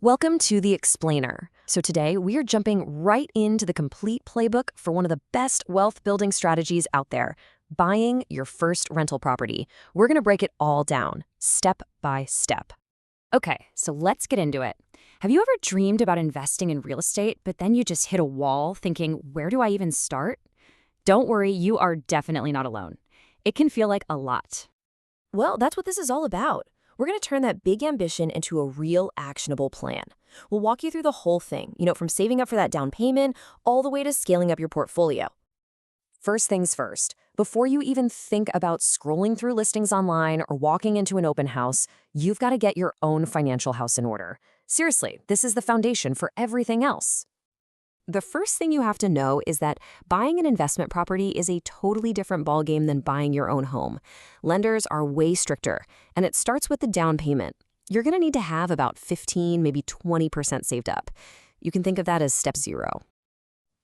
Welcome to The Explainer. So today we are jumping right into the complete playbook for one of the best wealth building strategies out there, buying your first rental property. We're going to break it all down, step by step. Okay, so let's get into it. Have you ever dreamed about investing in real estate, but then you just hit a wall thinking, where do I even start? Don't worry, you are definitely not alone. It can feel like a lot. Well, that's what this is all about. We're going to turn that big ambition into a real actionable plan. We'll walk you through the whole thing, from saving up for that down payment all the way to scaling up your portfolio. First things first, before you even think about scrolling through listings online or walking into an open house, you've got to get your own financial house in order. Seriously, this is the foundation for everything else. The first thing you have to know is that buying an investment property is a totally different ballgame than buying your own home. Lenders are way stricter, and it starts with the down payment. You're going to need to have about 15, maybe 20% saved up. You can think of that as step 0.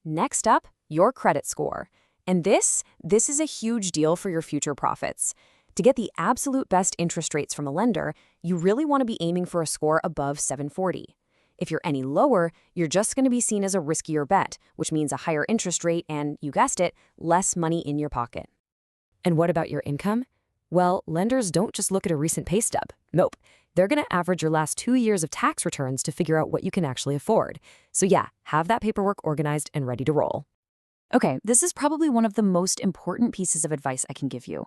Next up, your credit score. And this is a huge deal for your future profits. To get the absolute best interest rates from a lender, you really want to be aiming for a score above 740. If you're any lower, you're just going to be seen as a riskier bet, which means a higher interest rate and, you guessed it, less money in your pocket. And what about your income? Well, lenders don't just look at a recent pay stub. Nope. They're going to average your last 2 years of tax returns to figure out what you can actually afford. So yeah, have that paperwork organized and ready to roll. Okay, this is probably one of the most important pieces of advice I can give you.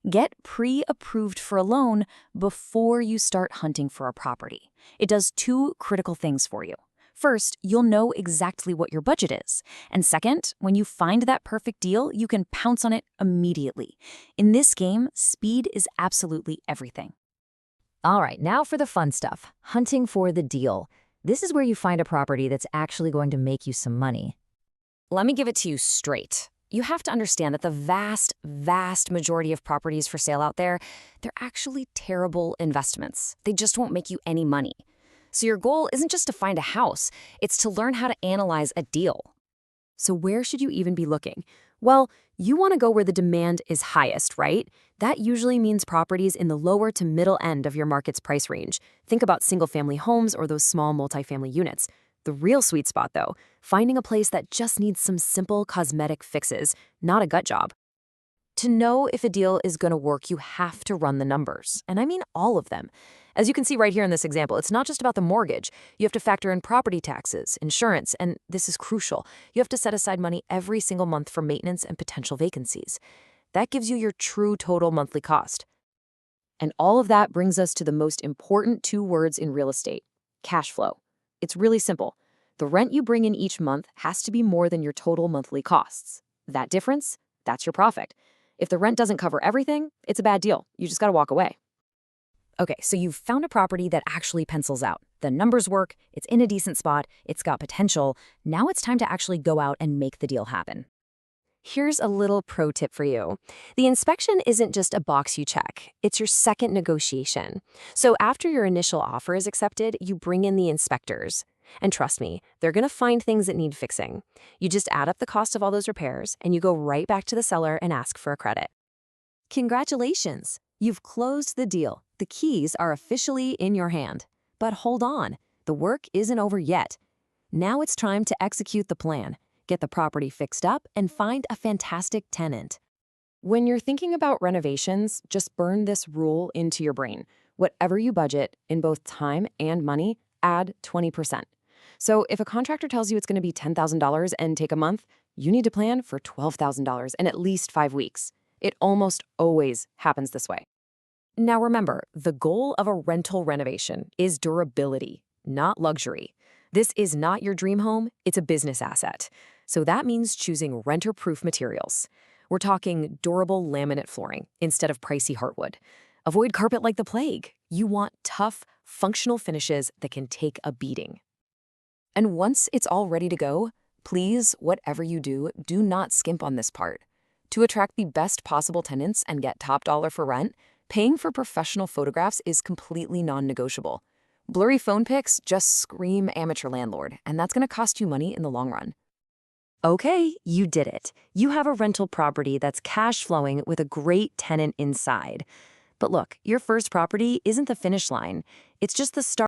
Get pre-approved for a loan before you start hunting for a property. It does 2 critical things for you. First, you'll know exactly what your budget is. And second, when you find that perfect deal, you can pounce on it immediately. In this game, speed is absolutely everything. All right, now for the fun stuff, hunting for the deal. This is where you find a property that's actually going to make you some money. Let me give it to you straight. You have to understand that the vast majority of properties for sale out there, they're actually terrible investments. They just won't make you any money. So your goal isn't just to find a house, it's to learn how to analyze a deal. So where should you even be looking? Well, you want to go where the demand is highest, right? That usually means properties in the lower to middle end of your market's price range. Think about single-family homes or those small multifamily units. The real sweet spot, though, finding a place that just needs some simple cosmetic fixes, not a gut job. To know if a deal is going to work, you have to run the numbers, and I mean all of them. As you can see right here in this example, it's not just about the mortgage. You have to factor in property taxes, insurance, and this is crucial. You have to set aside money every single month for maintenance and potential vacancies. That gives you your true total monthly cost. And all of that brings us to the most important 2 words in real estate: cash flow. It's really simple. The rent you bring in each month has to be more than your total monthly costs. That difference, that's your profit. If the rent doesn't cover everything, it's a bad deal. You just got to walk away. Okay, so you've found a property that actually pencils out. The numbers work, it's in a decent spot, it's got potential. Now it's time to actually go out and make the deal happen. Here's a little pro tip for you. The inspection isn't just a box you check. It's your second negotiation. So after your initial offer is accepted, you bring in the inspectors. And trust me, they're going to find things that need fixing. You just add up the cost of all those repairs, and you go right back to the seller and ask for a credit. Congratulations! You've closed the deal. The keys are officially in your hand. But hold on, the work isn't over yet. Now it's time to execute the plan. Get the property fixed up, and find a fantastic tenant. When you're thinking about renovations, just burn this rule into your brain. Whatever you budget, in both time and money, add 20%. So if a contractor tells you it's going to be $10,000 and take a month, you need to plan for $12,000 in at least 5 weeks. It almost always happens this way. Now remember, the goal of a rental renovation is durability, not luxury. This is not your dream home, it's a business asset. So that means choosing renter-proof materials. We're talking durable laminate flooring instead of pricey heartwood. Avoid carpet like the plague. You want tough, functional finishes that can take a beating. And once it's all ready to go, please, whatever you do, do not skimp on this part. To attract the best possible tenants and get top dollar for rent, paying for professional photographs is completely non-negotiable. Blurry phone pics just scream amateur landlord, and that's going to cost you money in the long run. Okay, you did it. You have a rental property that's cash flowing with a great tenant inside. But look, your first property isn't the finish line. It's just the start.